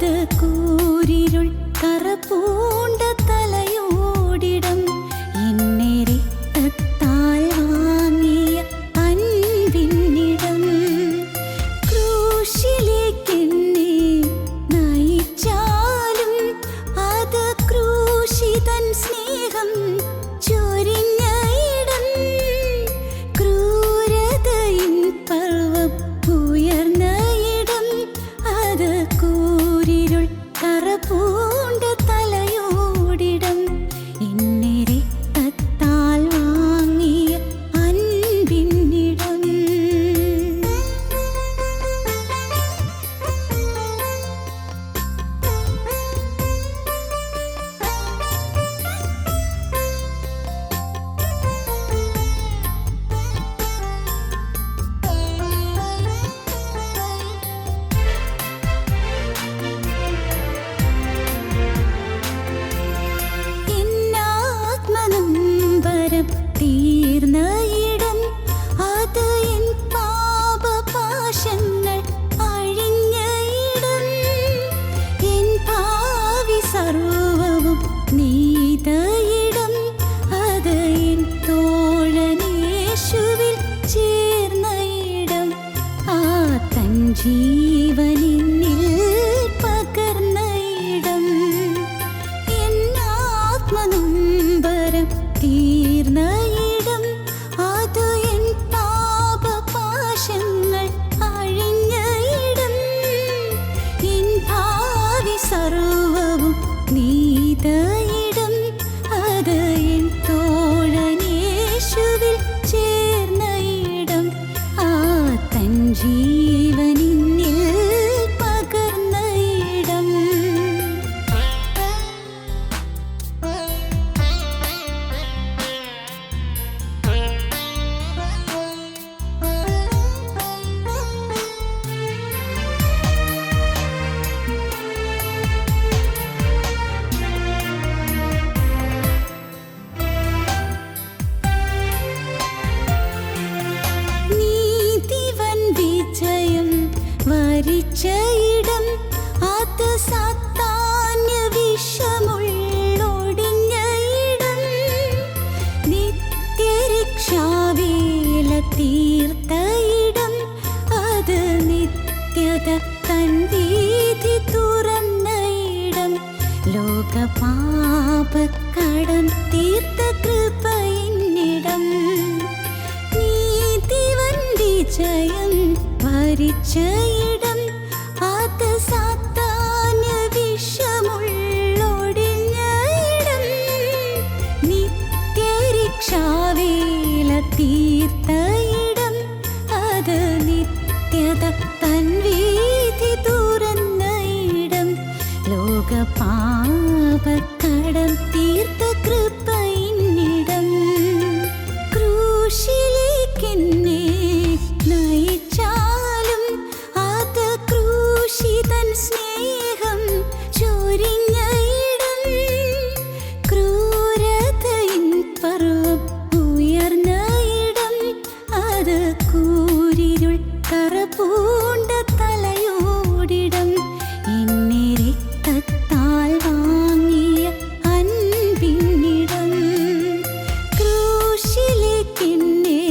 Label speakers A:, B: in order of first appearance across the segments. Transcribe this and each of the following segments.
A: അത് കൂരിരുൾ കറപൂണ്ട തലയോടിടം എന്നെ രക്തത്താൽ വാങ്ങിയ അൻപിന്നിടം ക്രൂശിലേക്കെന്നെ നയിച്ചാലും അത് ക്രൂശിതൻ സ്നേഹം ചൊരിഞ്ഞ ഇടം ക്രൂരതയിൻ പർവ്വം ഉയർന്ന ഇടം അത് കൂരിരുൾ കറപൂണ്ട തലയോടിടം എന്നെ രക്തത്താൽ വാങ്ങിയ അൻപിന്നിടം എന്നാത്മനൊമ്പരം തീർന്ന ഇടം അത് എൻ പാപപാശങ്ങൾ അഴിഞ്ഞ ഇടം എൻ ഭാവി സർവ്വവും നീത ഇടം അത് എൻ തോഴനേശുവിൽ ചേർന്ന ഇടം ആ തൻ ജീവനിന്നിൽ പകർന്ന ഇടം എന്നാത്മനൊമ്പരം തീർന്ന ഇടം അത് എൻ പാപപാശങ്ങൾ അഴിഞ്ഞ ഇടം എൻ ഭാവി സർവ്വവും നീത ഇടം അത് എൻ തോഴനേശുവിൽ ചേർന്ന ഇടം ആ തൻ ജീവനിന്നിൽ പകർന്ന ഇടം നീതിവൻ വിജയം വരിച്ച ഇടം അത് സാത്താന്യ വിഷമുള്ളൊടിഞ്ഞ ഇടം നിത്യരക്ഷാവേല തീർത്ത ഇടം അത് നിത്യത തൻ വീഥി തുറന്ന ഇടം ലോകപാപക്കടം തീർത്ത കൃപയിന്നിടം നീതിവൻ വിജയം വരിച്ച ഇടം അത് സാത്താന്യ വിഷമുള്ളൊടിഞ്ഞ ഇടം നിത്യരക്ഷാവേല തീർത്ത ഇടം അത് നിത്യത തൻ വീഥി തുറന്ന ഇടം ലോകപാപക്കടം തീർത്ത കൃപയിന്നിടം ക്രൂശിലേക്കെന്നെ നയിച്ചാലും അത് ക്രൂശിതൻ സ്നേഹം ചൊരിഞ്ഞ ഇടം ക്രൂരതയിൻ പർവ്വം ഉയർന്ന ഇടം അത് കൂരിരുൾ കറപൂണ്ട തലയോടിടം എന്നെ രക്തത്താൽ വാങ്ങിയ അൻപിന്നിടം ക്രൂശിലേക്കെന്നെ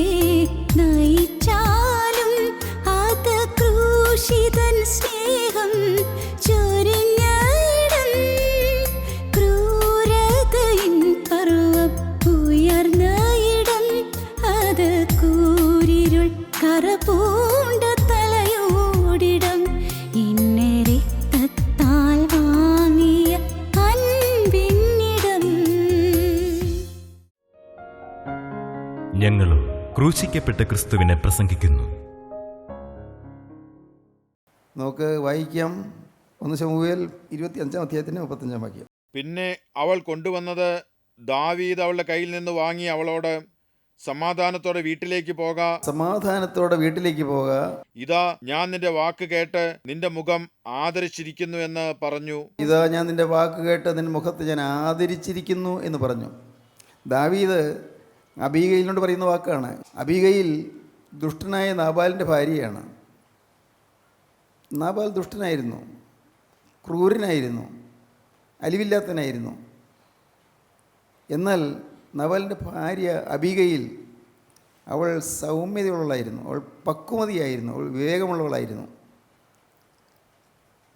A: നയിച്ചാലും അത് ക്രൂശിതൻ സ്നേഹം ചൊരിഞ്ഞ ഇടം ക്രൂരതയിൻ പർവ്വം ഉയർന്ന ഇടം അത് കൂരിരുൾ കറപൂണ്ട തലയോടിടം എന്നെ രക്തത്താൽ വാങ്ങിയ അൻപിന്നിടം
B: ഞങ്ങളോ ക്രൂശിക്കപ്പെട്ട ക്രിസ്തുവിനെ പ്രസംഗിക്കുന്നു.
C: നമുക്ക് വായിക്കാം 1 ശമൂവേൽ 25-ാം അധ്യായത്തിൻ്റെ 35-ാം വാക്യം.
D: പിന്നെ അവൾ കൊണ്ടുവന്നത് ദാവീദ് അവളുടെ കയ്യിൽ നിന്ന് വാങ്ങി അവളോട്, സമാധാനത്തോടെ വീട്ടിലേക്ക് പോക, ഇതാ ഞാൻ നിന്റെ വാക്ക് കേട്ട് നിന്റെ മുഖം ആദരിച്ചിരിക്കുന്നു എന്ന് പറഞ്ഞു.
C: നിന്റെ മുഖത്ത് ഞാൻ ആദരിച്ചിരിക്കുന്നു എന്ന് പറഞ്ഞു. ദാവീദ് അബീഗയിലിനോട് പറയുന്ന വാക്കാണ്. അബീഗയിൽ ദുഷ്ടനായ നാബാലിൻ്റെ ഭാര്യയാണ്. നാബാൽ ദുഷ്ടനായിരുന്നു. ക്രൂരനായിരുന്നു, അലിവില്ലാത്തവനായിരുന്നു. എന്നാൽ നബാലിൻ്റെ ഭാര്യ അബീഗയിൽ അവൾ സൗമ്യതയുള്ളവളായിരുന്നു, അവൾ പക്വമതിയായിരുന്നു, അവൾ വിവേകമുള്ളവളായിരുന്നു.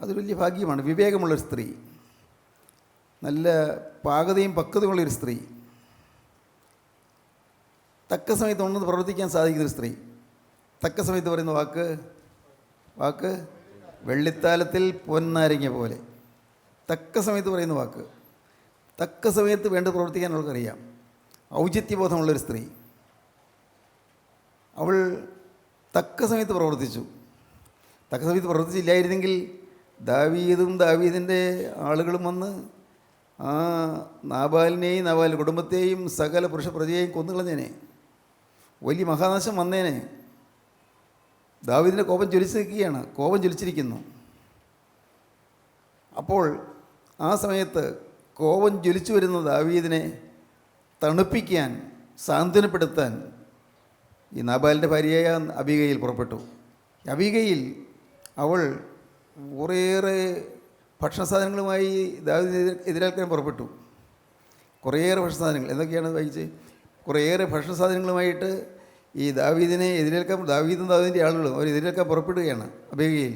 C: അതൊരു വലിയ ഭാഗ്യമാണ്. വിവേകമുള്ളൊരു സ്ത്രീ, നല്ല പാകതയും പക്വതയുള്ളൊരു സ്ത്രീ, തക്ക സമയത്ത് ഉണർന്ന് പ്രവർത്തിക്കാൻ സാധിക്കുന്നൊരു സ്ത്രീ. തക്ക സമയത്ത് പറയുന്ന വാക്ക് വെള്ളിത്താലത്തിൽ പൊന്നാരങ്ങ പോലെ. തക്ക സമയത്ത് പറയുന്ന വാക്ക്, തക്ക സമയത്ത് വേണ്ട പ്രവർത്തിക്കാൻ അവൾക്കറിയാം. ഔചിത്യബോധമുള്ളൊരു സ്ത്രീ. അവൾ തക്ക സമയത്ത് പ്രവർത്തിച്ചു. തക്ക സമയത്ത് പ്രവർത്തിച്ചില്ലായിരുന്നെങ്കിൽ ദാവീദിൻ്റെ ആളുകളും വന്ന് ആ നാബാലിനെയും നാബാലിൻ്റെ കുടുംബത്തെയും സകല പുരുഷ പ്രജയെയും കൊന്നുകളഞ്ഞേനെ. വലിയ മഹാനാശം വന്നേനെ. ദാവീദിൻ്റെ കോപം ജ്വലിച്ച് നിൽക്കുകയാണ്, കോപം ജ്വലിച്ചിരിക്കുന്നു. അപ്പോൾ ആ സമയത്ത് കോപം ജ്വലിച്ചു വരുന്ന ദാവീദിനെ തണുപ്പിക്കാൻ, സാന്ത്വനപ്പെടുത്താൻ ഈ നാബാലിൻ്റെ ഭാര്യയായ അബീഗയിൽ പുറപ്പെട്ടു. അബീഗയിൽ അവൾ കുറേയേറെ ഭക്ഷണസാധനങ്ങളുമായി ദാവീദിനെ എതിരേൽക്കാൻ പുറപ്പെട്ടു. കുറേയേറെ ഭക്ഷണസാധനങ്ങൾ എന്തൊക്കെയാണ് വായിച്ച്? കുറേയേറെ ഭക്ഷണസാധനങ്ങളുമായിട്ട് ഈ ദാവീദിനെ എതിരേൽക്കാൻ, ദാവീദിൻ്റെ ആളുകളും അവർ എതിരേൽക്കാൻ പുറപ്പെടുകയാണ്. അബീഗയിൽ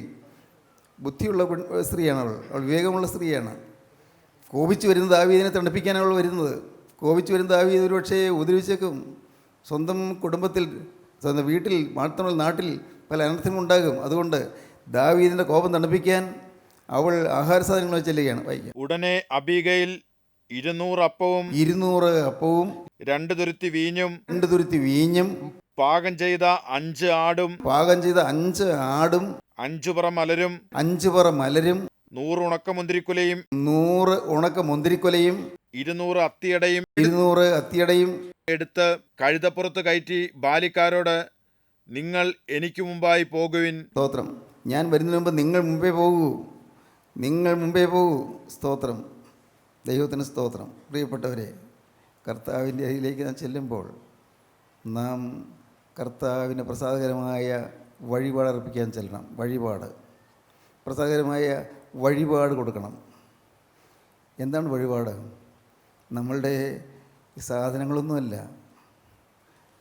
C: ബുദ്ധിയുള്ള സ്ത്രീയാണ് അവൾ വിവേകമുള്ള സ്ത്രീയാണ്. കോപിച്ച് വരുന്ന ദാവീദിനെ തണുപ്പിക്കാനാണ് അവൾ വരുന്നത്. കോപിച്ച് വരുന്ന ദാവീദ് ഒരു പക്ഷേ ഉപദ്രവിച്ചേക്കും. സ്വന്തം കുടുംബത്തിൽ, സ്വന്തം വീട്ടിൽ മാത്രമല്ല നാട്ടിൽ പല അനർത്ഥങ്ങളുണ്ടാകും. അതുകൊണ്ട് ദാവീദിൻ്റെ കോപം തണുപ്പിക്കാൻ അവൾ ആഹാര സാധനങ്ങൾ ചെല്ലുകയാണ്. വായിക്കാം.
D: ഉടനെ അബീഗയിൽ 200 അപ്പവും
C: 200 അപ്പവും
D: 2 തുരുത്തി വീഞ്ഞും പാകം ചെയ്ത 5 ആടും 5 പറ മലരും 100 ഉണക്കമുന്തിരിക്കുലയും 200 അത്തിയടയും എടുത്ത് കഴുതപ്പുറത്ത് കയറ്റി ബാലിക്കാരോട്, നിങ്ങൾ എനിക്ക് മുമ്പായി പോകുവിൻ.
C: സ്തോത്രം. ഞാൻ വരുന്നതിന് മുമ്പ് നിങ്ങൾ മുമ്പേ പോകൂ. സ്തോത്രം. ദൈവത്തിന് സ്തോത്രം. പ്രിയപ്പെട്ടവരെ, കർത്താവിൻ്റെ അരികിലേക്ക് നാം ചെല്ലുമ്പോൾ നാം കർത്താവിന് പ്രസാദകരമായ വഴിപാട് അർപ്പിക്കാൻ ചെല്ലണം. പ്രസാദകരമായ വഴിപാട് കൊടുക്കണം. എന്താണ് വഴിപാട്? നമ്മളുടെ സാധനങ്ങളൊന്നുമല്ല,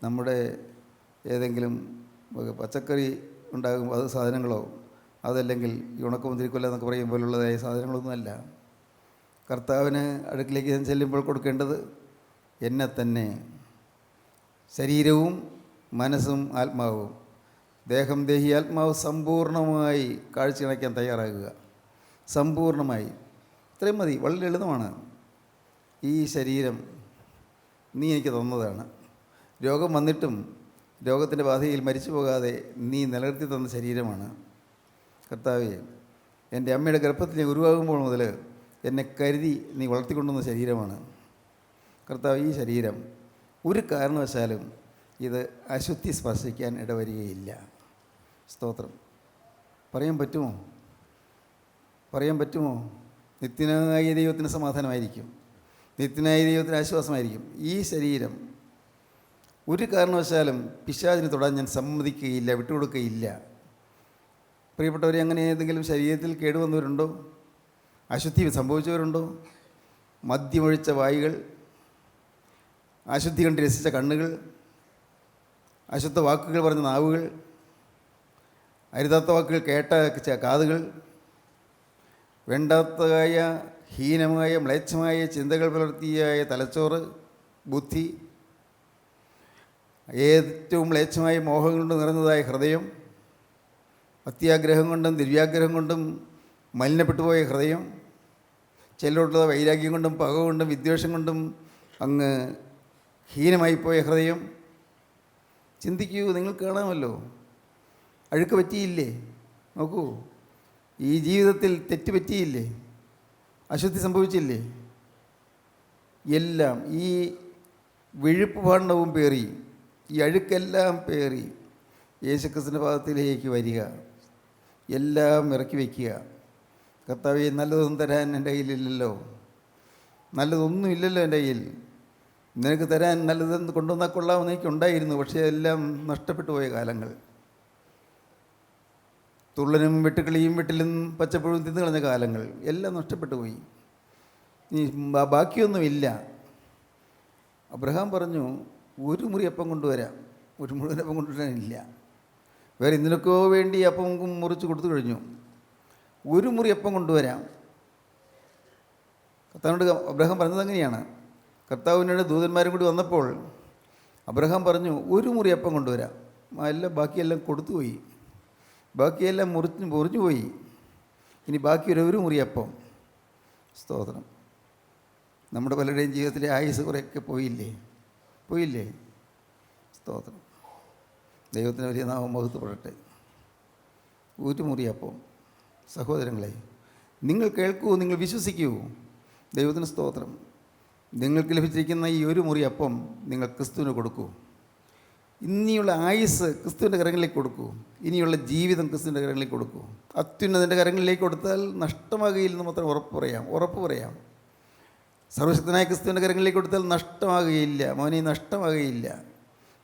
C: നമ്മുടെ ഏതെങ്കിലും പച്ചക്കറി ഉണ്ടാകുമ്പോൾ അത് സാധനങ്ങളോ, അതല്ലെങ്കിൽ ഈ ഉണക്കമുന്തിരിക്കൊല്ല എന്നൊക്കെ പറയും പോലുള്ളതായ സാധനങ്ങളൊന്നുമല്ല. കർത്താവിന് അടുക്കിലേക്ക് ഞാൻ ചെല്ലുമ്പോൾ കൊടുക്കേണ്ടത് എന്നെ തന്നെ, ശരീരവും മനസ്സും ആത്മാവും, ദേഹം ദേഹി ആത്മാവ് സമ്പൂർണ്ണമായി കാഴ്ചയണയ്ക്കാൻ തയ്യാറാകുക. സമ്പൂർണ്ണമായി. ഇത്രയും മതി. വളരെ ലളിതമാണ്. ഈ ശരീരം നീ എനിക്ക് തന്നതാണ്. രോഗം വന്നിട്ടും രോഗത്തിൻ്റെ ബാധയിൽ മരിച്ചു പോകാതെ നീ നിലനിർത്തി തന്ന ശരീരമാണ്. കർത്താവേ, എൻ്റെ അമ്മയുടെ ഗർഭത്തിൽ ഞാൻ ഉരുവാകുമ്പോൾ മുതൽ എന്നെ കരുതി നീ വളർത്തിക്കൊണ്ടുവന്ന ശരീരമാണ്. കർത്താവ്, ഈ ശരീരം ഒരു കാരണവശാലും ഇത് അശുദ്ധി സ്പർശിക്കാൻ ഇടവരികയില്ല. സ്തോത്രം. പറയാൻ പറ്റുമോ? നിത്യനായ ദൈവത്തിന് സമാധാനമായിരിക്കും, നിത്യനായ ദൈവത്തിന് ആശ്വാസമായിരിക്കും. ഈ ശരീരം ഒരു കാരണവശാലും പിശാചിന് തൊടാൻ ഞാൻ സമ്മതിക്കുകയില്ല, വിട്ടുകൊടുക്കുകയില്ല. പ്രിയപ്പെട്ടവരെ, അങ്ങനെ ഏതെങ്കിലും ശരീരത്തിൽ കേടുവന്നവരുണ്ടോ? അശുദ്ധി സംഭവിച്ചവരുണ്ടോ? മദ്യമൊഴിച്ച വായുകൾ, അശുദ്ധി കണ്ട് രസിച്ച കണ്ണുകൾ, അശുദ്ധ വാക്കുകൾ പറഞ്ഞ നാവുകൾ, അരുതാത്ത വാക്കുകൾ കേട്ട കാതുകൾ, വേണ്ടാത്തതായ ഹീനമായ മ്ലേച്ഛമായ ചിന്തകൾ പുലർത്തിയായ തലച്ചോറ്, ബുദ്ധി, ഏറ്റവും മ്ലേച്ഛമായ മോഹങ്ങൾ കൊണ്ട് നിറഞ്ഞതായ ഹൃദയം, അത്യാഗ്രഹം കൊണ്ടും ദിവ്യാഗ്രഹം കൊണ്ടും മലിനപ്പെട്ടുപോയ ഹൃദയം, ചിലരോട്ടുള്ള വൈരാഗ്യം കൊണ്ടും പക കൊണ്ടും വിദ്വേഷം കൊണ്ടും അങ്ങ് ഹീനമായിപ്പോയ ഹൃദയം. ചിന്തിക്കൂ, നിങ്ങൾ കാണാമല്ലോ. അഴുക്ക് പറ്റിയില്ലേ? നോക്കൂ, ഈ ജീവിതത്തിൽ തെറ്റ് പറ്റിയില്ലേ? അശുദ്ധി സംഭവിച്ചില്ലേ? എല്ലാം ഈ വിഴുപ്പ് ഭാണ്ഡവും പേറി, ഈ അഴുക്കെല്ലാം പേറി യേശുക്രിസ്തുവിൻ്റെ പാദത്തിലേക്ക് വരിക, എല്ലാം ഇറക്കി വയ്ക്കുക. കർത്താവേ, നല്ലതൊന്നും തരാൻ എൻ്റെ കയ്യിലില്ലല്ലോ, നല്ലതൊന്നുമില്ലല്ലോ എൻ്റെ കയ്യിൽ. നിനക്ക് തരാൻ നല്ലതെന്ന് കൊണ്ടുവന്നാൽ കൊള്ളാമെന്ന് എനിക്കുണ്ടായിരുന്നു, പക്ഷേ എല്ലാം നഷ്ടപ്പെട്ടു പോയ കാലങ്ങൾ. തുള്ളനും വെട്ടുക്കിളിയും വെട്ടിലും പച്ചപ്പുഴും തിന്നു കളഞ്ഞ കാലങ്ങൾ എല്ലാം നഷ്ടപ്പെട്ടു പോയി. ഇനി ബാക്കിയൊന്നുമില്ല. അബ്രഹാം പറഞ്ഞു, ഒരു മുറി അപ്പം കൊണ്ടുവരാം. ഒരു മുഴുവൻ അപ്പം കൊണ്ടുവരാനില്ല. വേറെ ഇതിനൊക്കെ വേണ്ടി അപ്പം മുറിച്ച് കൊടുത്തു കഴിഞ്ഞു. ഒരു മുറി അപ്പം കൊണ്ടുവരാം. കർത്താവിനോട് അബ്രഹാം പറഞ്ഞത് അങ്ങനെയാണ്. കർത്താവിനോട് ദൂതന്മാരും കൂടി വന്നപ്പോൾ അബ്രഹാം പറഞ്ഞു, ഒരു മുറി അപ്പം കൊണ്ടുവരാം. എല്ലാം ബാക്കിയെല്ലാം കൊടുത്തുപോയി, ബാക്കിയെല്ലാം മുറിഞ്ഞു പോയി. ഇനി ബാക്കി ഒരു മുറി അപ്പം. സ്തോത്രം. നമ്മുടെ പലരുടെയും ജീവിതത്തിലെ ആയുസ് കുറേയൊക്കെ പോയില്ലേ? സ്തോത്രം. ദൈവത്തിന് വലിയ നാമം മഹത്വപ്പെടട്ടെ. ഒരു മുറി അപ്പം. സഹോദരങ്ങളെ, നിങ്ങൾ കേൾക്കൂ, നിങ്ങൾ വിശ്വസിക്കൂ. ദൈവത്തിന് സ്തോത്രം. നിങ്ങൾക്ക് ലഭിച്ചിരിക്കുന്ന ഈ ഒരു മുറി അപ്പം നിങ്ങൾ ക്രിസ്തുവിന് കൊടുക്കൂ. ഇനിയുള്ള ആയുസ് ക്രിസ്തുവിൻ്റെ കരങ്ങളിലേക്ക് കൊടുക്കൂ. ഇനിയുള്ള ജീവിതം ക്രിസ്തുവിൻ്റെ കരങ്ങളിലേക്ക് കൊടുക്കൂ. അത്യുന്നതിൻ്റെ കരങ്ങളിലേക്ക് കൊടുത്താൽ നഷ്ടമാകുകയില്ലെന്ന് മാത്രം ഉറപ്പ് പറയാം. സർവശക്തനായ ക്രിസ്തുവിൻ്റെ കരങ്ങളിലേക്ക് കൊടുത്താൽ നഷ്ടമാകുകയില്ല. മോനെ, നഷ്ടമാകുകയില്ല.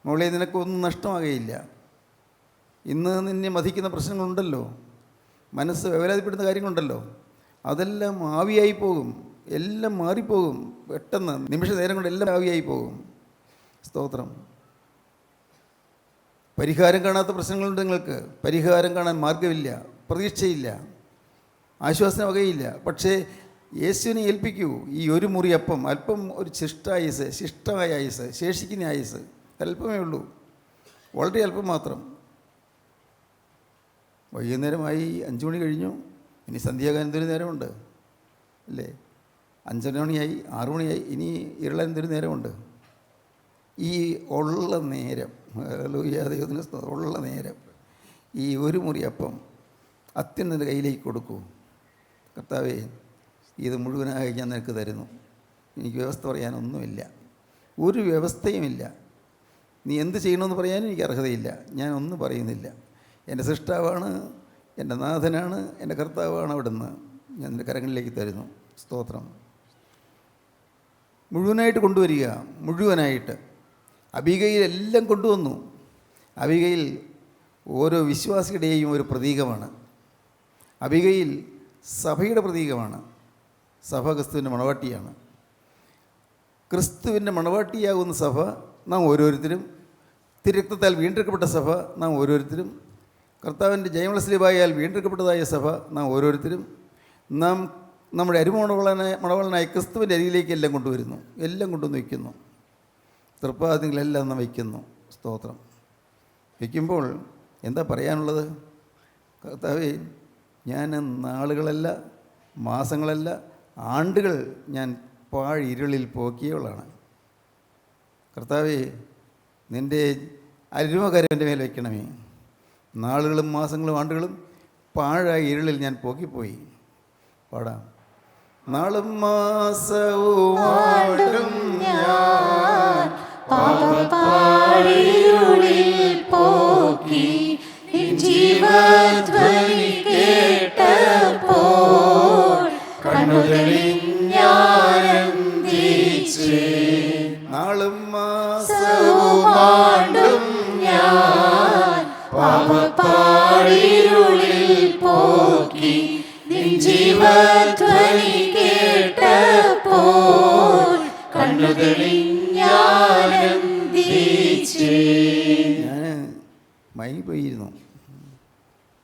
C: മോളെ, നിനക്കൊന്നും നഷ്ടമാകുകയില്ല. ഇന്ന് നിന്നെ മതിക്കുന്ന പ്രശ്നങ്ങളുണ്ടല്ലോ, മനസ്സ് വേവലാതിപ്പെടുന്ന കാര്യങ്ങളുണ്ടല്ലോ, അതെല്ലാം ആവിയായി പോകും. എല്ലാം മാറിപ്പോകും. പെട്ടെന്ന് നിമിഷ നേരം കൊണ്ട് എല്ലാം ആവിയായി പോകും. സ്തോത്രം. പരിഹാരം കാണാത്ത പ്രശ്നങ്ങളുണ്ട് നിങ്ങൾക്ക്. പരിഹാരം കാണാൻ മാർഗമില്ല, പ്രതീക്ഷയില്ല, ആശ്വാസം വകയില്ല. പക്ഷേ യേശുവിനെ ഏൽപ്പിക്കൂ. ഈ ഒരു മുറി അപ്പം, അല്പം ഒരു ശിഷ്ടമായ ആയുസ്, ശേഷിക്കുന്ന ആയുസ് അല്പമേ ഉള്ളൂ, വളരെ അല്പം മാത്രം. വൈകുന്നേരമായി 5 മണി കഴിഞ്ഞു. ഇനി സന്ധ്യാകാൻ എന്തൊരു നേരമുണ്ട് അല്ലേ? 5 മണിയായി, 6 മണിയായി. ഇനി ഇരുളാൻ എന്തൊരു നേരമുണ്ട്? ഈ ഉള്ള നേരം, ദൈവത്തിന് ഉള്ള നേരം ഈ ഒരു മുറി അപ്പം അത്യുന്നതിൻ്റെ കയ്യിലേക്ക് കൊടുക്കൂ. കർത്താവേ, ഇത് മുഴുവനായി ഞാൻ നിനക്ക് തരുന്നു. എനിക്ക് വ്യവസ്ഥ പറയാനൊന്നുമില്ല, ഒരു വ്യവസ്ഥയുമില്ല. നീ എന്ത് ചെയ്യണമെന്ന് പറയാനും എനിക്ക് അർഹതയില്ല. ഞാൻ ഒന്നും പറയുന്നില്ല. എൻ്റെ സൃഷ്ടാവാണ്, എൻ്റെ നാഥനാണ്, എൻ്റെ കർത്താവാണ്. അവിടുന്ന് ഞാൻ എൻ്റെ കരങ്ങളിലേക്ക് തരുന്നു. സ്തോത്രം. മുഴുവനായിട്ട് കൊണ്ടുവരിക, മുഴുവനായിട്ട്. അബീഗയിൽ എല്ലാം കൊണ്ടുവന്നു. അബീഗയിൽ ഓരോ വിശ്വാസിയുടെയും ഒരു പ്രതീകമാണ്. അബീഗയിൽ സഭയുടെ പ്രതീകമാണ്. സഭ ക്രിസ്തുവിൻ്റെ മണവാട്ടിയാണ്. ക്രിസ്തുവിൻ്റെ മണവാട്ടിയാകുന്ന സഭ നാം ഓരോരുത്തരും, തിരുരക്തത്താൽ വീണ്ടെടുക്കപ്പെട്ട സഭ നാം ഓരോരുത്തരും, കർത്താവിൻ്റെ ജയമുള്ള സ്ലീബായാൽ വീണ്ടെടുക്കപ്പെട്ടതായ സഭ നാം ഓരോരുത്തരും, നാം നമ്മുടെ മണവാളനായ ക്രിസ്തുവിൻ്റെ അരികിലേക്ക് എല്ലാം കൊണ്ടുവരുന്നു. എല്ലാം കൊണ്ടുവന്ന് വയ്ക്കുന്നു. തൃപ്പാദങ്ങളെല്ലാം നാം വയ്ക്കുന്നു. സ്തോത്രം. വയ്ക്കുമ്പോൾ എന്താ പറയാനുള്ളത്? കർത്താവേ, ഞാൻ നാളുകളല്ല, മാസങ്ങളല്ല, ആണ്ടുകൾ ഞാൻ പാഴിരുളിൽ പോക്കിയവളാണ്. കർത്താവേ, നിൻ്റെ അരുമകരം എൻ്റെ മേൽ വയ്ക്കണമേ. നാളുകളും മാസങ്ങളും ആണ്ടുകളും പാഴായ ഇരുളിൽ ഞാൻ പോക്കിപ്പോയി. പാടാം. നാളും മാസവും ആണ്ടും ഞാൻ
A: പാഴിരുളിൽ പോക്കി ജീവധ്വനി കേട്ടപ്പോൾ കണ്ണുകളിഞ്ഞാനന്ദിച്ചേ.
C: നാളും
A: മാസവും ആണ്ടും ഞാൻ പാഴിരുളിൽ പോക്കി ജീവധ്വനി കേട്ടപ്പോൾ കണ്ണുകളിഞ്ഞാനന്ദിച്ചേ.
C: ഞാൻ മയങ്ങിപ്പോയിരുന്നു,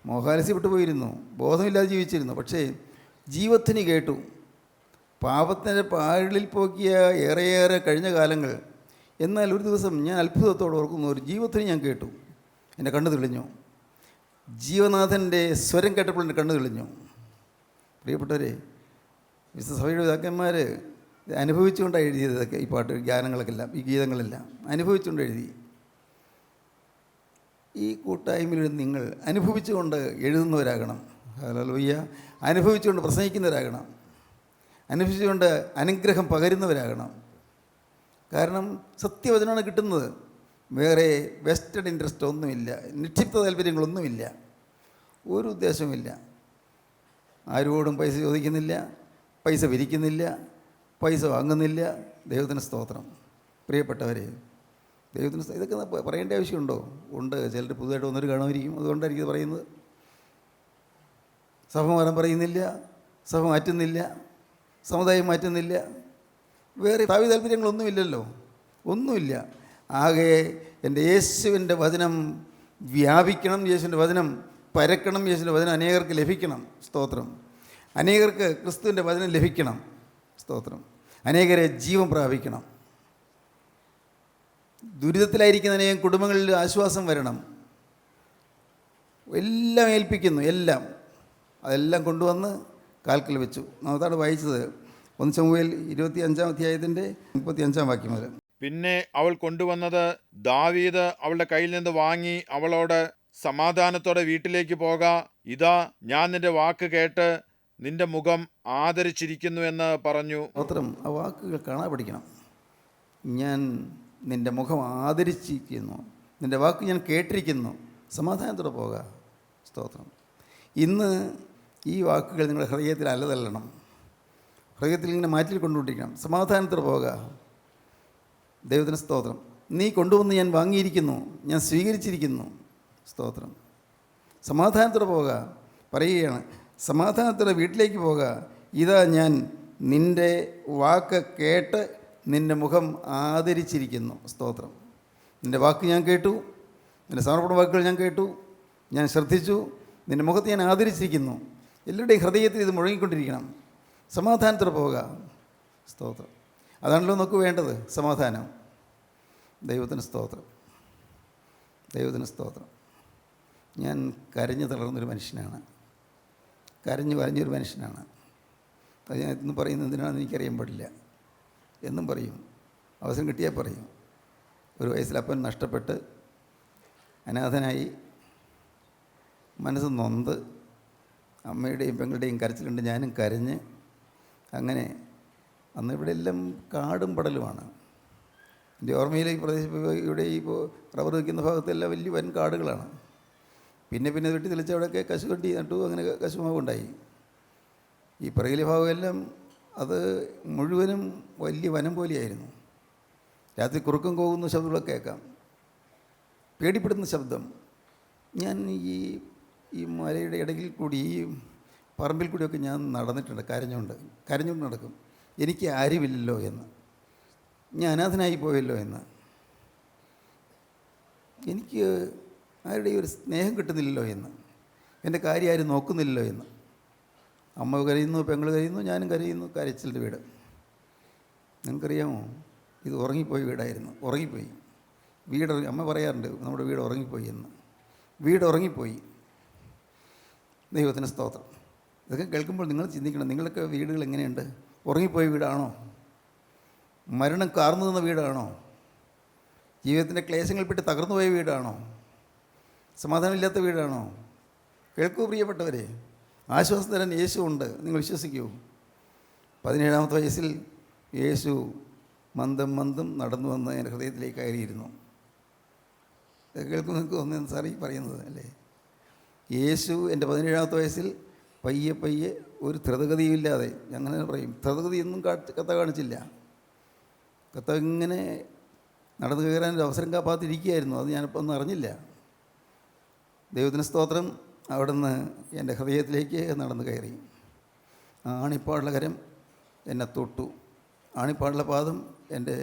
C: മോഹാലസ്യപ്പെട്ടു പോയിരുന്നു, ബോധമില്ലാതെ ജീവിച്ചിരുന്നു. പക്ഷേ ജീവധ്വനി കേട്ടു. പാപത്തിൻ്റെ പാഴിൽ പോക്കിയ ഏറെയേറെ കഴിഞ്ഞ കാലങ്ങൾ. എന്നാൽ ഒരു ദിവസം ഞാൻ അത്ഭുതത്തോടെ ഓർക്കുന്നു, ഒരു ജീവധ്വനി ഞാൻ കേട്ടു. എൻ്റെ കണ്ണ് തെളിഞ്ഞു. ജീവനാഥൻ്റെ സ്വരം കേട്ടപ്പോൾ എൻ്റെ കണ്ണ് തെളിഞ്ഞു. പ്രിയപ്പെട്ടവരെ, വിശുദ്ധ സഭയുടെ പിതാക്കന്മാർ അനുഭവിച്ചുകൊണ്ടാണ് എഴുതിയതൊക്കെ. ഈ ഗാനങ്ങളൊക്കെല്ലാം, ഈ ഗീതങ്ങളെല്ലാം അനുഭവിച്ചുകൊണ്ട് എഴുതി. ഈ കൂട്ടായ്മയിൽ നിങ്ങൾ അനുഭവിച്ചുകൊണ്ട് എഴുതുന്നവരാകണം. ഹല്ലേലൂയ. അനുഭവിച്ചുകൊണ്ട് പ്രസംഗിക്കുന്നവരാകണം. അനുഭവിച്ചുകൊണ്ട് അനുഗ്രഹം പകരുന്നവരാകണം. കാരണം സത്യവചനമാണ് കിട്ടുന്നത്. വേറെ വെസ്റ്റഡ് ഇൻട്രസ്റ്റ് ഒന്നുമില്ല, നിക്ഷിപ്ത താല്പര്യങ്ങളൊന്നുമില്ല, ഒരു ഉദ്ദേശവുമില്ല. ആരോടും പൈസ ചോദിക്കുന്നില്ല, പൈസ പിരിക്കുന്നില്ല, പൈസ വാങ്ങുന്നില്ല. ദൈവത്തിന് സ്തോത്രം. പ്രിയപ്പെട്ടവരെ, ദൈവത്തിന് ഇതൊക്കെ പറയേണ്ട ആവശ്യമുണ്ടോ? ഉണ്ട്. ചിലർ പുതുതായിട്ട് വന്നൊരു കാണുമായിരിക്കും, അതുകൊണ്ടായിരിക്കും ഇത് പറയുന്നത്. സഭ മാറാൻ പറയുന്നില്ല, സഭ മാറ്റുന്നില്ല, സമുദായം മാറ്റുന്നില്ല, വേറെ ഭാവി താല്പര്യങ്ങളൊന്നുമില്ലല്ലോ, ഒന്നുമില്ല. ആകെ എൻ്റെ യേശുവിൻ്റെ വചനം വ്യാപിക്കണം, യേശുവിൻ്റെ വചനം പരക്കണം, യേശുവിൻ്റെ വചനം അനേകർക്ക് ലഭിക്കണം. സ്തോത്രം. അനേകർക്ക് ക്രിസ്തുവിൻ്റെ വചനം ലഭിക്കണം. സ്തോത്രം. അനേകരെ ജീവൻ പ്രാപിക്കണം. ദുരിതത്തിലായിരിക്കുന്ന അനേകം കുടുംബങ്ങളിൽ ആശ്വാസം വരണം. എല്ലാം ഏൽപ്പിക്കുന്നു, എല്ലാം അതെല്ലാം കൊണ്ടുവന്ന് കാൽക്കൽ വെച്ചു. അതാണ് വായിച്ചത് 1 ശമൂവേൽ 25-ാം അധ്യായത്തിൻ്റെ 35-ാം വാക്യം മുതൽ.
D: പിന്നെ അവൾ കൊണ്ടുവന്നത് ദാവീദ് അവളുടെ കയ്യിൽ നിന്ന് വാങ്ങി അവളോട്, സമാധാനത്തോടെ വീട്ടിലേക്ക് പോക, ഇതാ ഞാൻ നിന്റെ വാക്ക് കേട്ട് നിന്റെ മുഖം ആദരിച്ചിരിക്കുന്നു എന്ന് പറഞ്ഞു.
C: സ്തോത്രം. ആ വാക്കുകൾ കാണാൻ പഠിക്കണം. ഞാൻ നിന്റെ മുഖം ആദരിച്ചിരിക്കുന്നു, നിന്റെ വാക്ക് ഞാൻ കേട്ടിരിക്കുന്നു, സമാധാനത്തോടെ പോക. സ്തോത്രം. ഇന്ന് ഈ വാക്കുകൾ നിങ്ങളുടെ ഹൃദയത്തിൽ അലതല്ലണം, ഹൃദയത്തിൽ ഇങ്ങനെ മാറ്റി കൊണ്ടുകൊണ്ടിരിക്കണം. സമാധാനത്തോടെ പോക. ദൈവത്തിന് സ്തോത്രം. നീ കൊണ്ടുവന്ന് ഞാൻ വാങ്ങിയിരിക്കുന്നു, ഞാൻ സ്വീകരിച്ചിരിക്കുന്നു. സ്തോത്രം. സമാധാനത്തോടെ പോക. പറയുകയാണ്, സമാധാനത്തോടെ വീട്ടിലേക്ക് പോക, ഇതാ ഞാൻ നിൻ്റെ വാക്ക് കേട്ട് നിൻ്റെ മുഖം ആദരിച്ചിരിക്കുന്നു. സ്തോത്രം. നിൻ്റെ വാക്ക് ഞാൻ കേട്ടു, നിൻ്റെ സമർപ്പണ വാക്കുകൾ ഞാൻ കേട്ടു, ഞാൻ ശ്രദ്ധിച്ചു, നിൻ്റെ മുഖത്ത് ഞാൻ ആദരിച്ചിരിക്കുന്നു. എല്ലാവരുടെയും ഹൃദയത്തിൽ ഇത് മുഴങ്ങിക്കൊണ്ടിരിക്കണം. സമാധാനത്തോടെ പോവുക. സ്തോത്രം. അതാണല്ലോ നമുക്ക് വേണ്ടത്, സമാധാനം. ദൈവത്തിന് സ്തോത്രം, ദൈവത്തിന് സ്തോത്രം. ഞാൻ കരഞ്ഞു തളർന്നൊരു മനുഷ്യനാണ്, കരഞ്ഞു കരഞ്ഞൊരു മനുഷ്യനാണ്. അത് ഞാൻ എന്നും പറയുന്നത് എന്തിനാണെന്ന് എനിക്കറിയാൻ പാടില്ല. എന്നും പറയും, അവസരം കിട്ടിയാൽ പറയും. ഒരു വയസ്സിൽ അപ്പൻ നഷ്ടപ്പെട്ട് അനാഥനായി മനസ്സ് നൊന്ത് അമ്മയുടെയും പെങ്ങളുടെയും കരച്ചിലുണ്ട്, ഞാനും കരഞ്ഞ്. അങ്ങനെ അന്ന് ഇവിടെ എല്ലാം കാടും പടലുമാണ്. എൻ്റെ ഓർമ്മയിൽ ഈ ഇവിടെ ഈ റബ്ബർ വയ്ക്കുന്ന ഭാഗത്തെല്ലാം വലിയ വൻ കാടുകളാണ്. പിന്നെ വെട്ടി തെളിച്ച് അവിടെയൊക്കെ കശുവണ്ടി നട്ടു, അങ്ങനെ കശുമാവുണ്ടായി. ഈ പിറകിലെ ഭാഗമെല്ലാം അത് മുഴുവനും വലിയ വനം പോലെയായിരുന്നു. രാത്രി കുറുക്കം പോകുന്ന ശബ്ദങ്ങളൊക്കെ കേൾക്കാം, പേടിപ്പെടുന്ന ശബ്ദം. ഞാൻ ഈ മലയുടെ ഇടയിൽ കൂടി, ഈ പറമ്പിൽ കൂടിയൊക്കെ ഞാൻ നടന്നിട്ടുണ്ട്, കരഞ്ഞുകൊണ്ട് നടക്കും. എനിക്ക് ആരുമില്ലല്ലോ എന്ന്, ഞാൻ അനാഥനായി പോയല്ലോ എന്ന്, എനിക്ക് ആരുടെയും ഒരു സ്നേഹം കിട്ടുന്നില്ലല്ലോ എന്ന്, എൻ്റെ കാര്യം ആരും നോക്കുന്നില്ലല്ലോ എന്ന്. അമ്മ കരയുന്നു, പെങ്ങൾ കരയുന്നു, ഞാനും കരയുന്നു. കരച്ചിലിൻ്റെ വീട്. നിങ്ങൾക്കറിയാമോ, ഇത് ഉറങ്ങിപ്പോയി വീടായിരുന്നു. ഉറങ്ങിപ്പോയി വീട്. അമ്മ പറയാറുണ്ട്, നമ്മുടെ വീട് ഉറങ്ങിപ്പോയി എന്ന്. വീട് ഉറങ്ങിപ്പോയി. ദൈവത്തിന് സ്തോത്രം. ഇതൊക്കെ കേൾക്കുമ്പോൾ നിങ്ങൾ ചിന്തിക്കണം, നിങ്ങളൊക്കെ വീടുകൾ എങ്ങനെയുണ്ട്? ഉറങ്ങിപ്പോയ വീടാണോ? മരണം കാർന്നു നിന്ന വീടാണോ? ജീവിതത്തിൻ്റെ ക്ലേശങ്ങൾപ്പെട്ട് തകർന്നു പോയ വീടാണോ? സമാധാനമില്ലാത്ത വീടാണോ? കേൾക്കൂ പ്രിയപ്പെട്ടവരെ, ആശ്വാസം തരാൻ യേശു ഉണ്ട്. നിങ്ങൾ വിശ്വസിക്കൂ. 17-ാമത്തെ വയസ്സിൽ യേശു മന്ദം നടന്നു വന്ന് എൻ്റെ ഹൃദയത്തിലേക്ക് കയറിയിരുന്നു. കേൾക്കും നിങ്ങൾക്ക് ഒന്ന് സാറി പറയുന്നത് അല്ലേ? യേശു എൻ്റെ 17-ാമത്തെ വയസ്സിൽ പയ്യെ ഒരു ധൃതഗതിയില്ലാതെ, അങ്ങനെ പറയും, ധൃതഗതിയൊന്നും കത്ത കാണിച്ചില്ല. കത്ത ഇങ്ങനെ നടന്നു കയറാൻ ഒരു അവസരം കാപ്പാത്തിരിക്കുകയായിരുന്നു. അത് ഞാനിപ്പോൾ ഒന്നും അറിഞ്ഞില്ല. ദൈവത്തിന് സ്തോത്രം. അവിടുന്ന് എൻ്റെ ഹൃദയത്തിലേക്ക് നടന്നു കയറി. ആണിപ്പാടുള്ള കരം എന്നെ തൊട്ടു, ആണിപ്പാടുള്ള പാദം എൻ്റെ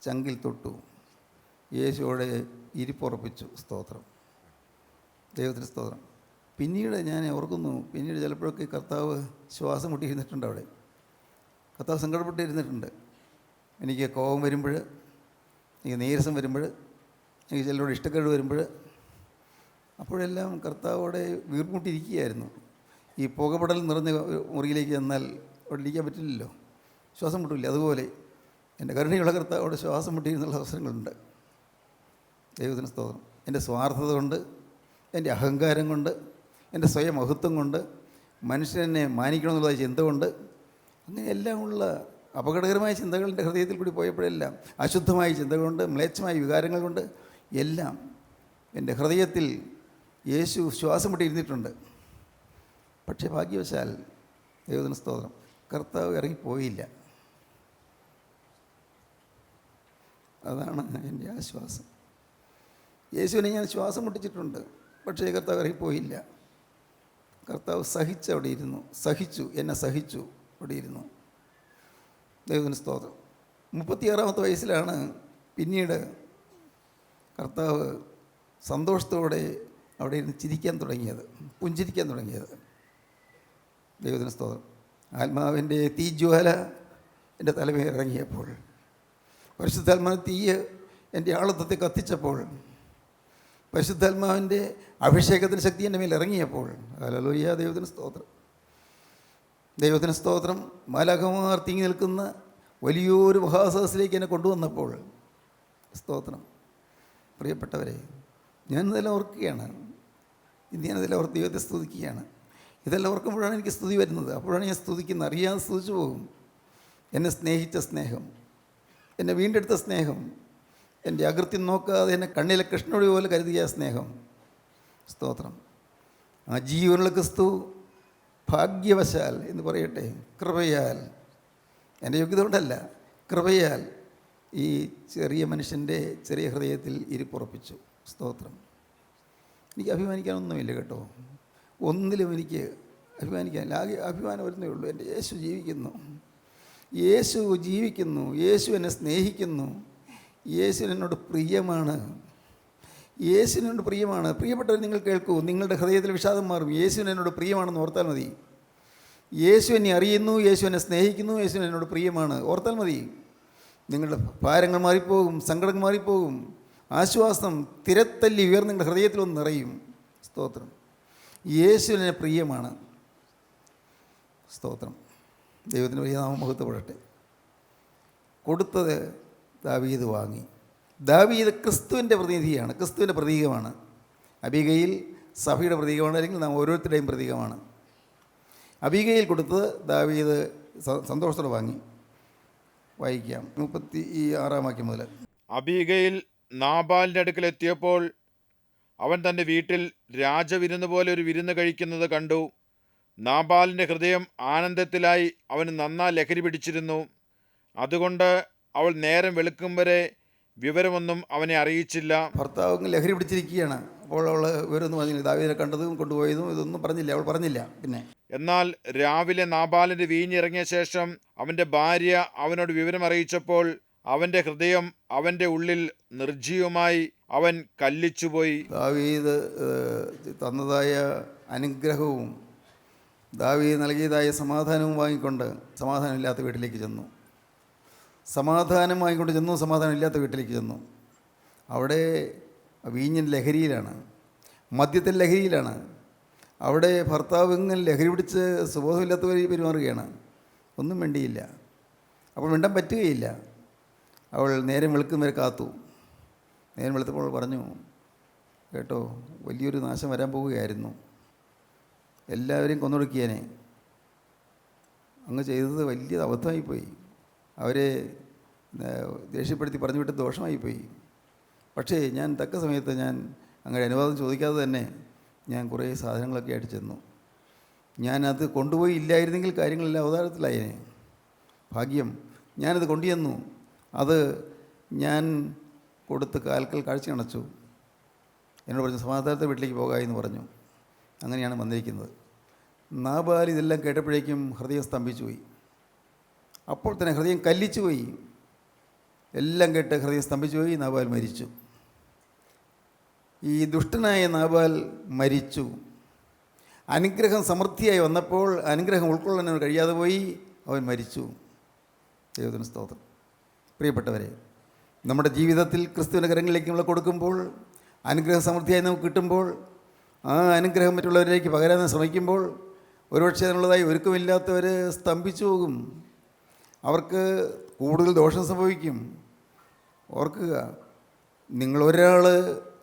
C: ചങ്കിൽ തൊട്ടു. യേശുവോടെ ഇരിപ്പുറപ്പിച്ചു. സ്തോത്രം, ദൈവത്തിന് സ്തോത്രം. പിന്നീട് ഞാൻ ഓർക്കുന്നു, പിന്നീട് ചിലപ്പോഴൊക്കെ കർത്താവ് ശ്വാസം മുട്ടിയിരുന്നിട്ടുണ്ട് അവിടെ. കർത്താവ് സങ്കടപ്പെട്ടിരുന്നിട്ടുണ്ട്. എനിക്ക് കോപം വരുമ്പോൾ, എനിക്ക് നീരസം വരുമ്പോൾ, എനിക്ക് ചിലരോട് ഇഷ്ടക്കേട് വരുമ്പോൾ, അപ്പോഴെല്ലാം കർത്താവോടെ വീർമുട്ടിരിക്കുകയായിരുന്നു. ഈ പുകപടൽ നിറഞ്ഞ മുറിയിലേക്ക് ചെന്നാൽ അവിടെ ഇരിക്കാൻ പറ്റില്ലല്ലോ, ശ്വാസം മുട്ടില്ല. അതുപോലെ എൻ്റെ കരുണയുള്ള കർത്താവോടെ ശ്വാസം മുട്ടിയിരുന്നുള്ള അവസരങ്ങളുണ്ട്. ദൈവത്തിന് സ്തോത്രം. എൻ്റെ സ്വാർത്ഥത കൊണ്ട്, എൻ്റെ അഹങ്കാരം കൊണ്ട്, എൻ്റെ സ്വയം മഹത്വം കൊണ്ട്, മനുഷ്യനെ മാനിക്കണമെന്നുള്ള ചിന്ത കൊണ്ട്, അങ്ങനെയെല്ലാം ഉള്ള അപകടകരമായ ചിന്തകൾ എൻ്റെ ഹൃദയത്തിൽ കൂടി പോയപ്പോഴെല്ലാം, അശുദ്ധമായ ചിന്തകൾ കൊണ്ട്, മ്ലേച്ഛമായ വികാരങ്ങൾ കൊണ്ട് എല്ലാം എൻ്റെ ഹൃദയത്തിൽ യേശു ശ്വാസം മുട്ടിയിരുന്നിട്ടുണ്ട്. പക്ഷേ ഭാഗ്യവശാൽ, ദൈവത്തിന് സ്തോത്രം, കർത്താവ് ഇറങ്ങിപ്പോയില്ല. അതാണ് എൻ്റെ ആശ്വാസം. യേശുവിനെ ഞാൻ ശ്വാസം മുട്ടിച്ചിട്ടുണ്ട്, പക്ഷേ കർത്താവ് ഇറങ്ങിപ്പോയില്ല. കർത്താവ് അവിടെ ഇരുന്നു, എന്നെ സഹിച്ചു അവിടെ ഇരുന്നു. ദൈവത്തിന് സ്തോത്രം. 36-ാമത്തെ വയസ്സിലാണ് പിന്നീട് കർത്താവ് സന്തോഷത്തോടെ അവിടെ ഇരുന്ന് ചിരിക്കാൻ തുടങ്ങിയത്, പുഞ്ചിരിക്കാൻ തുടങ്ങിയത്. ദൈവത്തിന് സ്തോത്രം. ആത്മാവിൻ്റെ തീജ്വാല എൻ്റെ തലമേൽ ഇറങ്ങിയപ്പോൾ, പരിശുദ്ധാത്മാവ് തീയ് എൻ്റെ ആളത്വത്തെ കത്തിച്ചപ്പോൾ, പരിശുദ്ധാത്മാവിൻ്റെ അഭിഷേകത്തിൻ്റെ ശക്തി എൻ്റെ മേൽ ഇറങ്ങിയപ്പോൾ, ഹല്ലേലൂയ, ദൈവത്തിന് സ്തോത്രം, ദൈവത്തിന് സ്തോത്രം. മാലാഖമാർ തിങ്ങി നിൽക്കുന്ന വലിയൊരു മഹാസദസ്സിലേക്ക് എന്നെ കൊണ്ടുവന്നപ്പോൾ, സ്തോത്രം. പ്രിയപ്പെട്ടവരെ, ഞാനിതെല്ലാം ഓർക്കുകയാണ്. ഇന്ന് ഞാനിതെല്ലാം ഓർത്ത് ദൈവത്തെ സ്തുതിക്കുകയാണ്. ഇതെല്ലാം ഓർക്കുമ്പോഴാണ് എനിക്ക് സ്തുതി വരുന്നത്. അപ്പോഴാണ് ഞാൻ സ്തുതിക്കുന്നത്. അറിയാതെ സ്തുതിച്ചു പോകും. എന്നെ സ്നേഹിച്ച സ്നേഹം, എന്നെ വീണ്ടെടുത്ത സ്നേഹം, എൻ്റെ അകൃത്യം നോക്കാതെ എന്നെ കണ്ണിലെ കൃഷ്ണൊഴി പോലെ കരുതിയ സ്നേഹം, സ്തോത്രം. ആ ജീവനുള്ള ക്രിസ്തു ഭാഗ്യവശാൽ എന്ന് പറയട്ടെ, കൃപയാൽ, എൻ്റെ യോഗ്യത കൊണ്ടല്ല, കൃപയാൽ ഈ ചെറിയ മനുഷ്യൻ്റെ ചെറിയ ഹൃദയത്തിൽ ഇരിപ്പുറപ്പിച്ചു. സ്തോത്രം. എനിക്ക് അഭിമാനിക്കാനൊന്നുമില്ല കേട്ടോ, ഒന്നിലും എനിക്ക് അഭിമാനിക്കാനില്ല. ആകെ അഭിമാനം വരുന്നേ ഉള്ളൂ. എൻ്റെ യേശു ജീവിക്കുന്നു, യേശു ജീവിക്കുന്നു, യേശു എന്നെ സ്നേഹിക്കുന്നു, യേശു എന്നോട് പ്രിയമാണ്, യേശുവിനോട് പ്രിയമാണ്. പ്രിയപ്പെട്ടവർ, നിങ്ങൾ കേൾക്കൂ, നിങ്ങളുടെ ഹൃദയത്തിൽ വിഷാദം മാറും. യേശുവിന് എന്നോട് പ്രിയമാണെന്ന് ഓർത്താൽ മതി. യേശു എന്നെ അറിയുന്നു, യേശു എന്നെ സ്നേഹിക്കുന്നു, യേശു എന്നോട് പ്രിയമാണ്, ഓർത്താൽ മതി. നിങ്ങളുടെ ഭാരങ്ങൾ മാറിപ്പോകും, സങ്കടങ്ങൾ മാറിപ്പോകും, ആശ്വാസം തിരത്തല്ലി ഉയർന്ന് നിങ്ങളുടെ ഹൃദയത്തിൽ ഒന്ന് നിറയും. സ്തോത്രം. യേശുവിനെ പ്രിയമാണ്. സ്തോത്രം. ദൈവത്തിന് വലിയ നാമം മഹത്വപ്പെടട്ടെ. കൊടുത്തത് ദാവീദ് വാങ്ങി. ദാവീദ് ക്രിസ്തുവിൻ്റെ പ്രതിനിധിയാണ്, ക്രിസ്തുവിൻ്റെ പ്രതീകമാണ്. അബീഗയിൽ സഭയുടെ പ്രതീകമാണ്, അല്ലെങ്കിൽ നാം ഓരോരുത്തരുടെയും പ്രതീകമാണ്. അബീഗയിൽ കൊടുത്തത് ദാവീദ് സന്തോഷത്തോടെ വാങ്ങി. വായിക്കാം 36-ാം വാക്യം മുതൽ.
D: അബീഗയിൽ നാബാലിൻ്റെ അടുക്കൽ എത്തിയപ്പോൾ അവൻ തൻ്റെ വീട്ടിൽ രാജവിരുന്ന് പോലെ ഒരു വിരുന്ന് കഴിക്കുന്നത് കണ്ടു. നാബാലിൻ്റെ ഹൃദയം ആനന്ദത്തിലായി അവന് നന്നാ ലഹരി പിടിച്ചിരുന്നു. അതുകൊണ്ട് അവൾ നേരം വെളുക്കും വരെ വിവരമൊന്നും അവനെ അറിയിച്ചില്ല.
C: ഭർത്താവ് ലഹരി പിടിച്ചിരിക്കുകയാണ്. അപ്പോൾ അവൾ വിവരമൊന്നും പറഞ്ഞില്ല. ദാവീദിനെ കണ്ടതും കൊണ്ടുപോയതും ഇതൊന്നും പറഞ്ഞില്ല, അവൾ പറഞ്ഞില്ല. പിന്നെ
D: എന്നാൽ രാവിലെ നാബാലിൻ്റെ വീഞ്ഞിറങ്ങിയ ശേഷം അവൻ്റെ ഭാര്യ അവനോട് വിവരം അറിയിച്ചപ്പോൾ അവൻ്റെ ഹൃദയം അവൻ്റെ ഉള്ളിൽ നിർജ്ജീവമായി അവൻ കല്ലിച്ചുപോയി.
C: ദാവീദ് തന്നതായ അനുഗ്രഹവും ദാവീദ് നൽകിയതായ സമാധാനവും വാങ്ങിക്കൊണ്ട് സമാധാനമില്ലാത്ത വീട്ടിലേക്ക് ചെന്നു. സമാധാനം വാങ്ങിക്കൊണ്ട് ചെന്നു, സമാധാനമില്ലാത്ത വീട്ടിലേക്ക് ചെന്നു. അവിടെ വീഞ്ഞൻ ലഹരിയിലാണ്, മദ്യത്തിൽ ലഹരിയിലാണ്. അവിടെ ഭർത്താവ് ഇങ്ങനെ ലഹരി പിടിച്ച് സുബോധമില്ലാത്തവർ പെരുമാറുകയാണ്. ഒന്നും മിണ്ടിയില്ല. അപ്പോൾ മിണ്ടാൻ പറ്റുകയില്ല. അവൾ നേരം വെളുക്കും വരെ കാത്തു. നേരം വെളുത്തപ്പോൾ പറഞ്ഞു, കേട്ടോ, വലിയൊരു നാശം വരാൻ പോവുകയായിരുന്നു, എല്ലാവരെയും കൊന്നൊടുക്കിയേനെ. അങ്ങ് ചെയ്തത് വലിയ അബദ്ധമായിപ്പോയി, അവരെ ദേഷ്യപ്പെടുത്തി പറഞ്ഞു വിട്ട് ദോഷമായിപ്പോയി. പക്ഷേ ഞാൻ തക്ക സമയത്ത് ഞാൻ അങ്ങനെ അനുവാദം ചോദിക്കാതെ തന്നെ ഞാൻ കുറേ സാധനങ്ങളൊക്കെ ആയിട്ട് ചെന്നു. ഞാനത് കൊണ്ടുപോയി ഇല്ലായിരുന്നെങ്കിൽ കാര്യങ്ങളെല്ലാം അവതാരത്തിലായേനെ. ഭാഗ്യം, ഞാനത് കൊണ്ടുചെന്നു. അത് ഞാൻ കൊടുത്ത് കാൽക്കൽ കാഴ്ച അണച്ചു. എന്നോട് പറഞ്ഞു, സമാധാനത്തെ വീട്ടിലേക്ക് പോകാമെന്ന് പറഞ്ഞു. അങ്ങനെയാണ് വന്നിരിക്കുന്നത്. നാബാൽ ഇതെല്ലാം കേട്ടപ്പോഴേക്കും ഹൃദയം സ്തംഭിച്ചു പോയി. അപ്പോൾ തന്നെ ഹൃദയം കല്ലിച്ചു പോയി. എല്ലാം കേട്ട് ഹൃദയം സ്തംഭിച്ചു പോയി. നാബാൽ മരിച്ചു. ഈ ദുഷ്ടനായ നാബാൽ മരിച്ചു. അനുഗ്രഹം സമൃദ്ധിയായി വന്നപ്പോൾ അനുഗ്രഹം ഉൾക്കൊള്ളാൻ കഴിയാതെ പോയി, അവൻ മരിച്ചു. ദൈവത്തിന് സ്തോത്രം. പ്രിയപ്പെട്ടവരെ, നമ്മുടെ ജീവിതത്തിൽ ക്രിസ്തുവിൻ്റെ കരങ്ങളിലേക്ക് നമ്മൾ കൊടുക്കുമ്പോൾ, അനുഗ്രഹം സമൃദ്ധിയായി നമുക്ക് കിട്ടുമ്പോൾ, ആ അനുഗ്രഹം മറ്റുള്ളവരിലേക്ക് പകരാൻ ശ്രമിക്കുമ്പോൾ, ഒരുപക്ഷെ അതിനുള്ളതായി ഒരുക്കമില്ലാത്തവർ സ്തംഭിച്ചു പോകും. അവർക്ക് കൂടുതൽ ദോഷം സംഭവിക്കും. ഓർക്കുക, നിങ്ങളൊരാൾ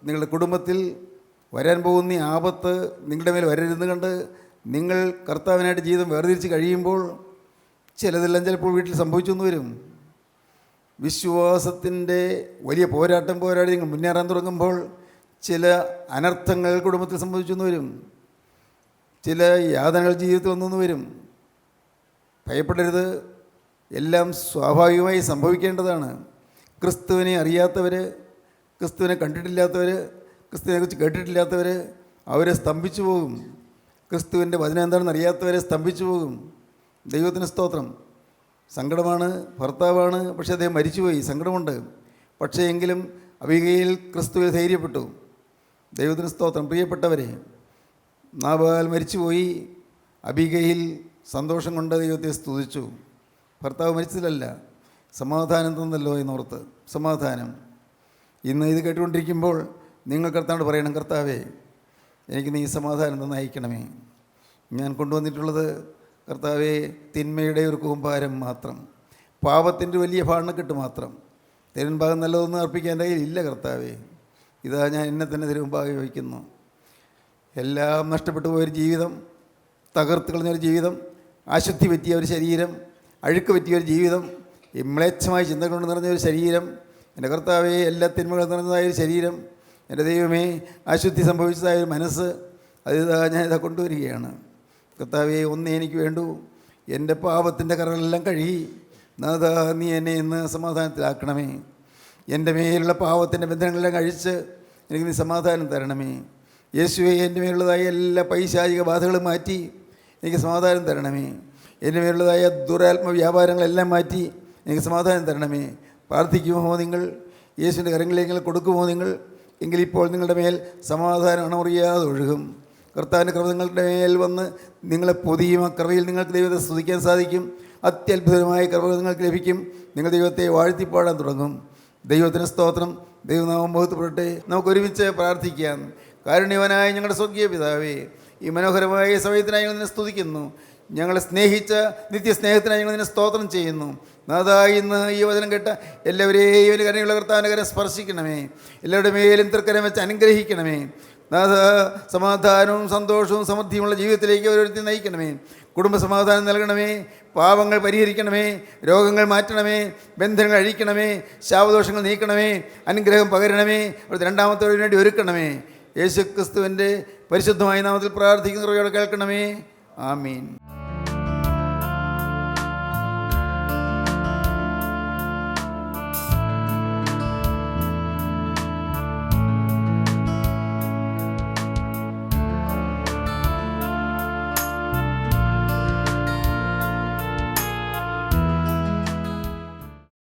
C: നിങ്ങളുടെ കുടുംബത്തിൽ വരാൻ പോകുന്ന ആപത്ത് നിങ്ങളുടെ മേൽ വരരുതെന്ന് കണ്ട് നിങ്ങൾ കർത്താവിനായിട്ട് ജീവിതം വേർതിരിച്ച് കഴിയുമ്പോൾ ചിലതെല്ലാം ചിലപ്പോൾ വീട്ടിൽ സംഭവിച്ചെന്ന് വരും. വിശ്വാസത്തിൻ്റെ വലിയ പോരാടി നിങ്ങൾ മുന്നേറാൻ തുടങ്ങുമ്പോൾ ചില അനർത്ഥങ്ങൾ കുടുംബത്തിൽ സംഭവിച്ചെന്ന് വരും. ചില യാതനകൾ ജീവിതത്തിൽ വന്നെന്ന് വരും. ഭയപ്പെടരുത്, എല്ലാം സ്വാഭാവികമായി സംഭവിക്കേണ്ടതാണ്. ക്രിസ്തുവിനെ അറിയാത്തവർ, ക്രിസ്തുവിനെ കണ്ടിട്ടില്ലാത്തവർ, ക്രിസ്തുവിനെക്കുറിച്ച് കേട്ടിട്ടില്ലാത്തവർ, അവരെ സ്തംഭിച്ചു പോകും. ക്രിസ്തുവിൻ്റെ വചനം എന്താണെന്ന് അറിയാത്തവരെ സ്തംഭിച്ചു പോകും. ദൈവത്തിന് സ്തോത്രം. സങ്കടമാണ്, ഭർത്താവാണ്, പക്ഷേ അദ്ദേഹം മരിച്ചുപോയി, സങ്കടമുണ്ട്. പക്ഷേ എങ്കിലും അബിഗയിൽ ക്രിസ്തുവിൽ ധൈര്യപ്പെട്ടു. ദൈവത്തിന് സ്തോത്രം. പ്രിയപ്പെട്ടവരെ, നാബാൽ മരിച്ചുപോയി, അബിഗയിൽ സന്തോഷം കൊണ്ട് ദൈവത്തെ സ്തുതിച്ചു. ഭർത്താവ് മരിച്ചതിലല്ല, സമാധാനം തന്നല്ലോ എന്നോർത്ത്. സമാധാനം. ഇന്ന് ഇത് കേട്ടുകൊണ്ടിരിക്കുമ്പോൾ നിങ്ങൾ കർത്താവിനോട് പറയണം, കർത്താവേ എനിക്ക് നീ സമാധാനം തന്ന് അയക്കണമേ. ഞാൻ കൊണ്ടുവന്നിട്ടുള്ളത് കർത്താവേ തിന്മയുടെ ഒരു കൂമ്പാരം മാത്രം, പാപത്തിൻ്റെ വലിയ ഭാണ്ഡക്കെട്ട് മാത്രം. തിരുമുൻപാകം നല്ലതൊന്നും അർപ്പിക്കാൻ എൻ്റെ കയ്യിലില്ല കർത്താവേ. ഇതാ ഞാൻ എന്നെ തന്നെ തിരുമുൻപാകെ വയ്ക്കുന്നു. എല്ലാം നഷ്ടപ്പെട്ടു പോയൊരു ജീവിതം, തകർത്ത് കളഞ്ഞൊരു ജീവിതം, അശുദ്ധി പറ്റിയ ഒരു ശരീരം, അഴുക്ക് പറ്റിയൊരു ജീവിതം, മ്ലേച്ഛമായ ചിന്തകൾ കൊണ്ട് നിറഞ്ഞൊരു ശരീരം, എൻ്റെ കർത്താവേ എല്ലാ തിന്മകളും നിറഞ്ഞതായൊരു ശരീരം, എൻ്റെ ദൈവമേ അശുദ്ധി സംഭവിച്ചതായൊരു മനസ്സ്, അതിതാ ഞാനിതാ കൊണ്ടുവരികയാണ്. കർത്താവേ ഒന്നേ എനിക്ക് വേണ്ടൂ, എൻ്റെ പാപത്തിൻ്റെ കറകളെല്ലാം കഴുകി നാഥാ നീ എന്നെ ഇന്ന് സമാധാനത്തിലാക്കണമേ. എൻ്റെ മേലുള്ള പാപത്തിൻ്റെ ബന്ധനങ്ങളെല്ലാം കഴിച്ച് എനിക്ക് നീ സമാധാനം തരണമേ. യേശുവേ എൻ്റെ മേലുള്ളതായ എല്ലാ പൈശാചിക ബാധകളും മാറ്റി എനിക്ക് സമാധാനം തരണമേ. എൻ്റെ മേലുള്ളതായ ദുരാത്മ വ്യാപാരങ്ങളെല്ലാം മാറ്റി എനിക്ക് സമാധാനം തരണമേ. പ്രാർത്ഥിക്കുമോ നിങ്ങൾ? യേശുവിൻ്റെ കരങ്ങളിലേക്ക് കൊടുക്കുമോ നിങ്ങൾ? എങ്കിൽ ഇപ്പോൾ നിങ്ങളുടെ മേൽ സമാധാനം അണമുറിയാതെ ഒഴുകും. കർത്താവിൻ്റെ കൃപ നിങ്ങളുടെ മേൽ വന്ന് നിങ്ങളെ പൊതിയും. ആ കൃപയിൽ നിങ്ങൾക്ക് ദൈവത്തെ സ്തുതിക്കാൻ സാധിക്കും. അത്യത്ഭുതമായ കൃപ നിങ്ങൾക്ക് ലഭിക്കും. നിങ്ങൾ ദൈവത്തെ വാഴ്ത്തിപ്പാടാൻ തുടങ്ങും. ദൈവത്തിന് സ്തോത്രം. ദൈവനാമം മഹത്വപ്പെടട്ടെ. നമുക്ക് ഒരുമിച്ച് പ്രാർത്ഥിക്കാം. കാരുണ്യവാനായ ഞങ്ങളുടെ സ്വർഗീയ പിതാവേ, ഈ മനോഹരമായ സമയത്തിനായി ഞങ്ങൾ നിന്നെ സ്തുതിക്കുന്നു. ഞങ്ങളെ സ്നേഹിച്ച നിത്യസ്നേഹത്തിനായി ഞങ്ങൾ നിന്നെ സ്തോത്രം ചെയ്യുന്നു. നാഥാ ഇന്ന് ഈ വചനം കേട്ട എല്ലാവരെയും ഒരു കരുണയുള്ള കർത്താവിൻ്റെ കരം സ്പർശിക്കണമേ. എല്ലാവരുടെ മേലും തൃക്കരം വെച്ച് അനുഗ്രഹിക്കണമേ. നാഥ സമാധാനവും സന്തോഷവും സമൃദ്ധിയുമുള്ള ജീവിതത്തിലേക്ക് ഓരോരുത്തർ നയിക്കണമേ. കുടുംബ സമാധാനം നൽകണമേ. പാപങ്ങൾ പരിഹരിക്കണമേ. രോഗങ്ങൾ മാറ്റണമേ. ബന്ധനങ്ങൾ അഴിക്കണമേ. ശാപദോഷങ്ങൾ നീക്കണമേ. അനുഗ്രഹം പകരണമേ. അവിടുത്തെ രണ്ടാമത്തെ വേണ്ടി ഒരുക്കണമേ. യേശു ക്രിസ്തുവിൻ്റെ പരിശുദ്ധമായ നാമത്തിൽ പ്രാർത്ഥിക്കുന്ന കൃപയോടെ കേൾക്കണമേ. ആമീൻ.